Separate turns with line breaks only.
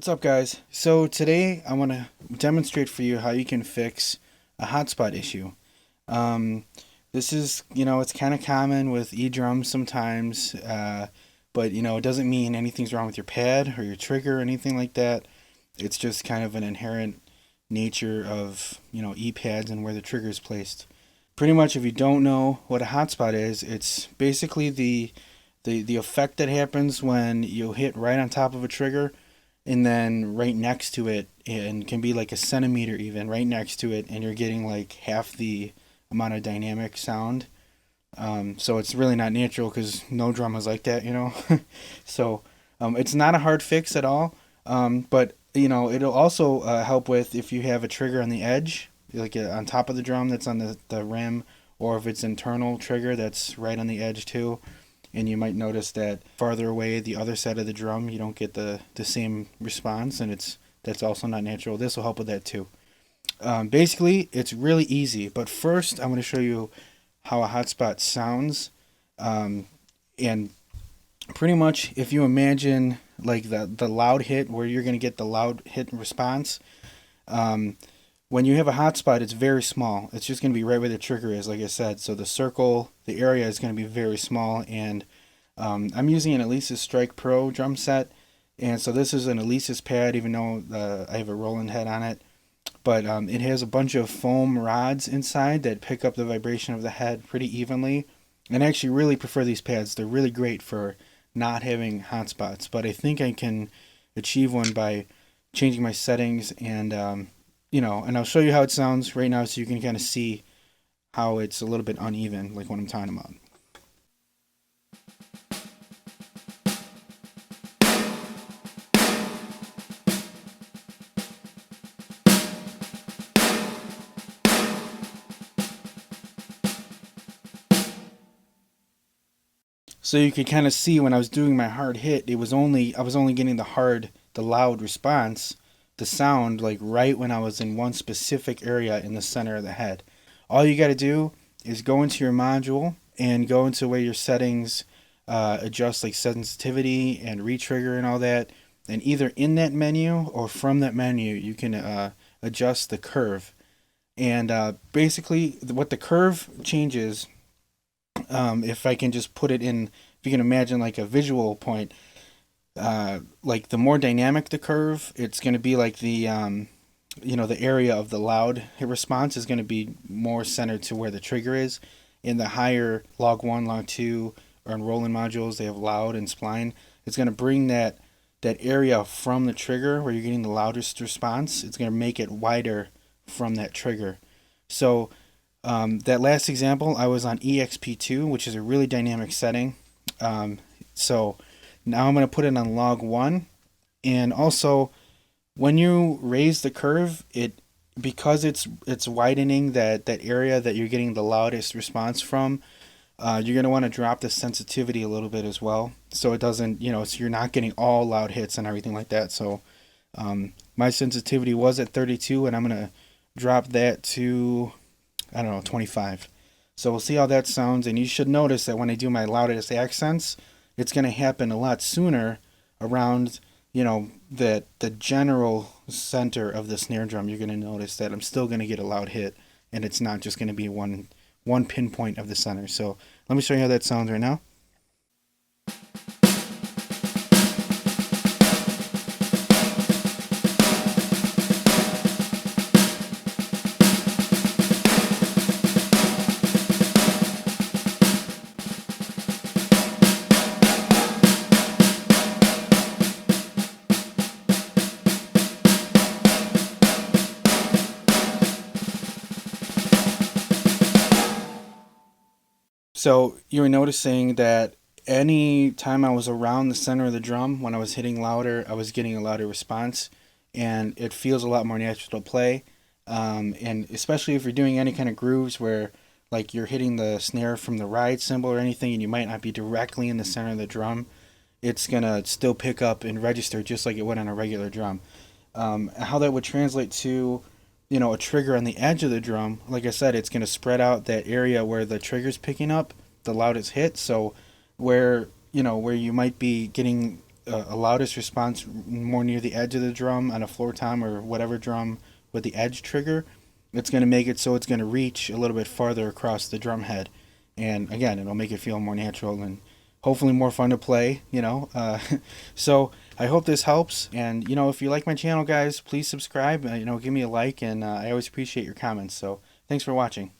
What's up, guys? So today I want to demonstrate for you how you can fix a hotspot issue. Um, this is, it's kind of common with e-drums sometimes, but it doesn't mean anything's wrong with your pad or your trigger or anything like that. It's just kind of an inherent nature of, e-pads and where the trigger is placed. Pretty much, if you don't know what a hotspot is, it's basically the effect that happens when you hit right on top of a trigger and then right next to it, and can be like a centimeter even right next to it, and you're getting like half the amount of dynamic sound. So it's really not natural because no drum is like that. So it's not a hard fix at all. But it'll also help with if you have a trigger on the edge, like on top of the drum that's on the rim, or if it's internal trigger that's right on the edge too. And you might notice that farther away, the other side of the drum, you don't get the same response, and that's also not natural. This will help with that too. Basically, it's really easy, but first I'm going to show you how a hotspot sounds. And pretty much, if you imagine like the loud hit, where you're going to get the loud hit response, when you have a hotspot, it's very small. It's just going to be right where the trigger is, like I said. So the circle, the area is going to be very small. And I'm using an Alesis Strike Pro drum set. And so this is an Alesis pad, even though I have a Roland head on it. But it has a bunch of foam rods inside that pick up the vibration of the head pretty evenly. And I actually really prefer these pads. They're really great for not having hotspots. But I think I can achieve one by changing my settings and and I'll show you how it sounds right now so you can kind of see how it's a little bit uneven, like what I'm talking about. So you could kind of see when I was doing my hard hit, I was only getting the loud response, the sound, like right when I was in one specific area in the center of the head. All you got to do is go into your module and go into where your settings adjust, like sensitivity and retrigger and all that. And either in that menu or from that menu, you can adjust the curve. And basically, what the curve changes, if I can just put it in, if you can imagine like a visual point, like the more dynamic the curve, it's going to be like the area of the loud hit response is going to be more centered to where the trigger is. In the higher log 1, log 2, or in Roland modules, they have loud and spline. It's going to bring that area from the trigger where you're getting the loudest response. It's going to make it wider from that trigger. So that last example, I was on EXP2, which is a really dynamic setting. So now I'm going to put it on log 1. And also, when you raise the curve, because it's widening that area that you're getting the loudest response from, you're going to want to drop the sensitivity a little bit as well. So it doesn't, so you're not getting all loud hits and everything like that. So my sensitivity was at 32, and I'm going to drop that to, 25. So we'll see how that sounds. And you should notice that when I do my loudest accents, it's going to happen a lot sooner around, the general center of the snare drum. You're going to notice that I'm still going to get a loud hit, and it's not just going to be one pinpoint of the center. So let me show you how that sounds right now. So you were noticing that any time I was around the center of the drum, when I was hitting louder, I was getting a louder response, and it feels a lot more natural to play. And especially if you're doing any kind of grooves where like you're hitting the snare from the ride cymbal or anything, and you might not be directly in the center of the drum, it's gonna still pick up and register just like it would on a regular drum. How that would translate to a trigger on the edge of the drum, like I said, it's going to spread out that area where the trigger's picking up the loudest hit. So where you might be getting a loudest response more near the edge of the drum on a floor tom or whatever drum with the edge trigger, it's going to make it so it's going to reach a little bit farther across the drum head. And again, it'll make it feel more natural and hopefully more fun to play, you know. So I hope this helps. And, you know, if you like my channel, guys, please subscribe, you know, give me a like. And I always appreciate your comments. So thanks for watching.